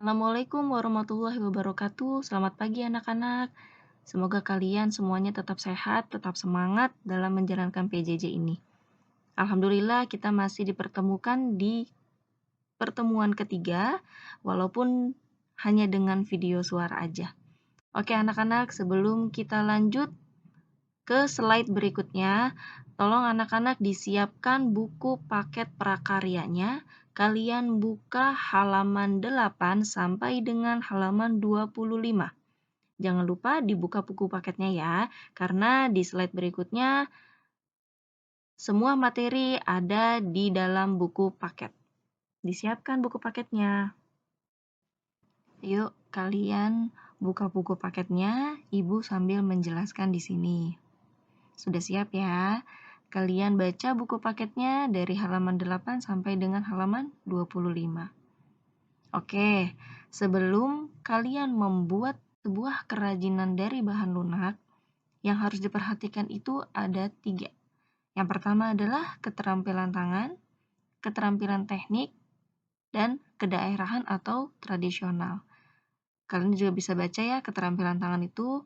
Assalamualaikum warahmatullahi wabarakatuh. Selamat pagi anak-anak. Semoga kalian semuanya tetap sehat, tetap semangat dalam menjalankan PJJ ini. Alhamdulillah kita masih dipertemukan di pertemuan ketiga, walaupun hanya dengan video suara aja. Oke anak-anak, sebelum kita lanjut ke slide berikutnya, tolong anak-anak disiapkan buku paket prakaryanya. Kalian buka halaman 8 sampai dengan halaman 25. Jangan lupa dibuka buku paketnya ya, karena di slide berikutnya semua materi ada di dalam buku paket. Disiapkan buku paketnya. Yuk, kalian buka buku paketnya, Ibu sambil menjelaskan di sini. Sudah siap ya? Kalian baca buku paketnya dari halaman 8 sampai dengan halaman 25. Oke, sebelum kalian membuat sebuah kerajinan dari bahan lunak, yang harus diperhatikan itu ada 3. Yang pertama adalah keterampilan tangan, keterampilan teknik, dan kedaerahan atau tradisional. Kalian juga bisa baca ya, keterampilan tangan itu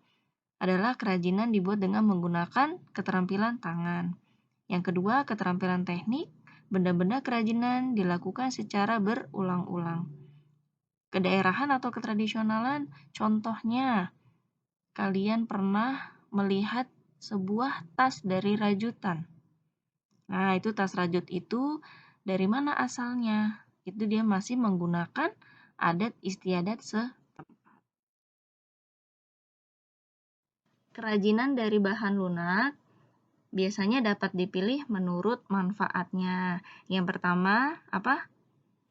adalah kerajinan dibuat dengan menggunakan keterampilan tangan. Yang kedua, keterampilan teknik, benda-benda kerajinan dilakukan secara berulang-ulang. Kedaerahan atau ketradisionalan, contohnya, kalian pernah melihat sebuah tas dari rajutan. Nah, itu tas rajut itu dari mana asalnya? Itu dia masih menggunakan adat istiadat Kerajinan dari bahan lunak biasanya dapat dipilih menurut manfaatnya. Yang pertama, apa?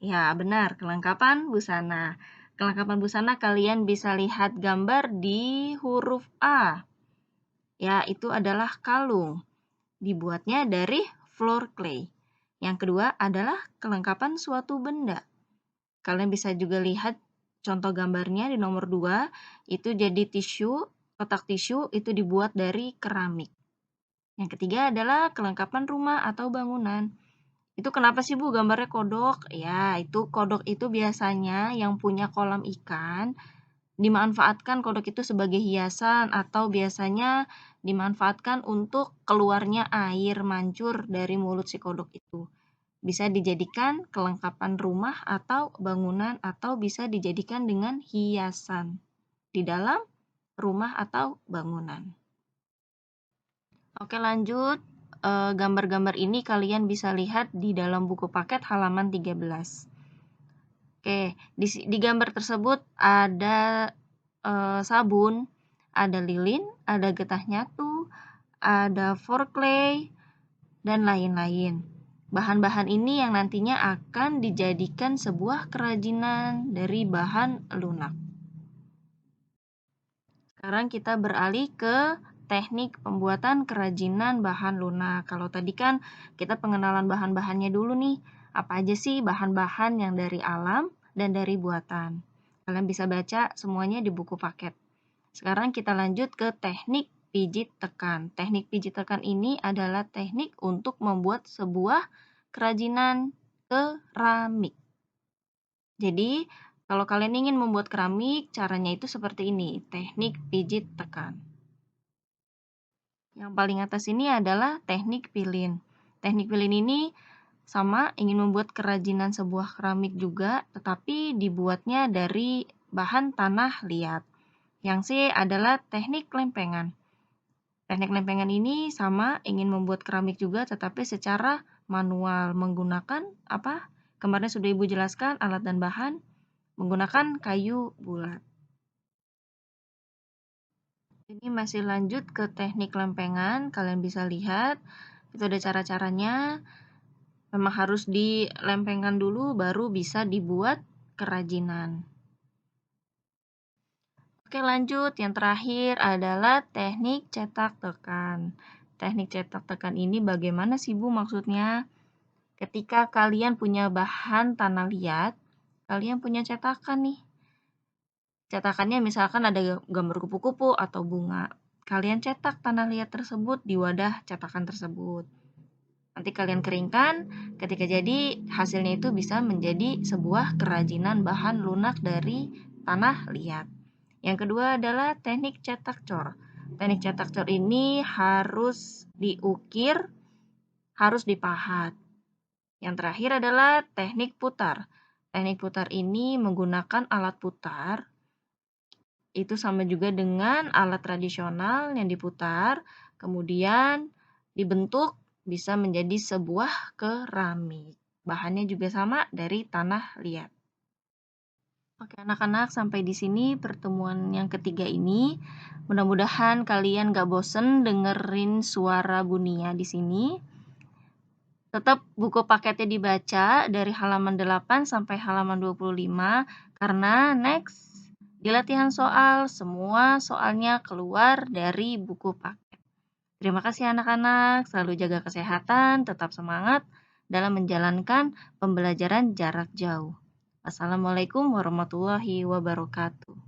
Ya, benar, kelengkapan busana. Kelengkapan busana kalian bisa lihat gambar di huruf A. Ya, itu adalah kalung. Dibuatnya dari floor clay. Yang kedua adalah kelengkapan suatu benda. Kalian bisa juga lihat contoh gambarnya di nomor 2, itu jadi tisu, kotak tisu itu dibuat dari keramik. Yang ketiga adalah kelengkapan rumah atau bangunan. Itu kenapa sih Bu gambarnya kodok? Ya, itu kodok itu biasanya yang punya kolam ikan, dimanfaatkan kodok itu sebagai hiasan atau biasanya dimanfaatkan untuk keluarnya air mancur dari mulut si kodok itu. Bisa dijadikan kelengkapan rumah atau bangunan atau bisa dijadikan dengan hiasan di dalam rumah atau bangunan. Oke, lanjut. Gambar-gambar ini kalian bisa lihat di dalam buku paket halaman 13. Oke, di gambar tersebut ada sabun, ada lilin, ada getah nyatu, ada foreplay, dan lain-lain. Bahan-bahan ini yang nantinya akan dijadikan sebuah kerajinan dari bahan lunak. Sekarang kita beralih ke teknik pembuatan kerajinan bahan lunak. Kalau tadi kan kita pengenalan bahan-bahannya dulu nih. Apa aja sih bahan-bahan yang dari alam dan dari buatan. Kalian bisa baca semuanya di buku paket. Sekarang kita lanjut ke teknik pijit tekan. Teknik pijit tekan ini adalah teknik untuk membuat sebuah kerajinan keramik. Jadi, kalau kalian ingin membuat keramik, caranya itu seperti ini, teknik pijit tekan. Yang paling atas ini adalah teknik pilin. Teknik pilin ini sama, ingin membuat kerajinan sebuah keramik juga, tetapi dibuatnya dari bahan tanah liat. Yang C adalah teknik lempengan. Teknik lempengan ini sama, ingin membuat keramik juga, tetapi secara manual, menggunakan apa? Kemarin sudah Ibu jelaskan, alat dan bahan, menggunakan kayu bulat. Ini masih lanjut ke teknik lempengan, kalian bisa lihat, itu ada cara-caranya. Memang harus dilempengkan dulu, baru bisa dibuat kerajinan. Oke, lanjut. Yang terakhir adalah teknik cetak tekan. Teknik cetak tekan ini bagaimana sih Bu maksudnya? Ketika kalian punya bahan tanah liat, kalian punya cetakan nih. Cetakannya misalkan ada gambar kupu-kupu atau bunga. Kalian cetak tanah liat tersebut di wadah cetakan tersebut. Nanti kalian keringkan, ketika jadi hasilnya itu bisa menjadi sebuah kerajinan bahan lunak dari tanah liat. Yang kedua adalah teknik cetak cor. Teknik cetak cor ini harus diukir, harus dipahat. Yang terakhir adalah teknik putar. Teknik putar ini menggunakan alat putar. Itu sama juga dengan alat tradisional yang diputar, kemudian dibentuk bisa menjadi sebuah keramik. Bahannya juga sama dari tanah liat. Oke anak-anak, sampai di sini pertemuan yang ketiga ini. Mudah-mudahan kalian gak bosen dengerin suara Bunia di sini. Tetap buku paketnya dibaca dari halaman 8 sampai halaman 25 karena next di latihan soal semua soalnya keluar dari buku paket. Terima kasih anak-anak, selalu jaga kesehatan, tetap semangat dalam menjalankan pembelajaran jarak jauh. Wassalamualaikum warahmatullahi wabarakatuh.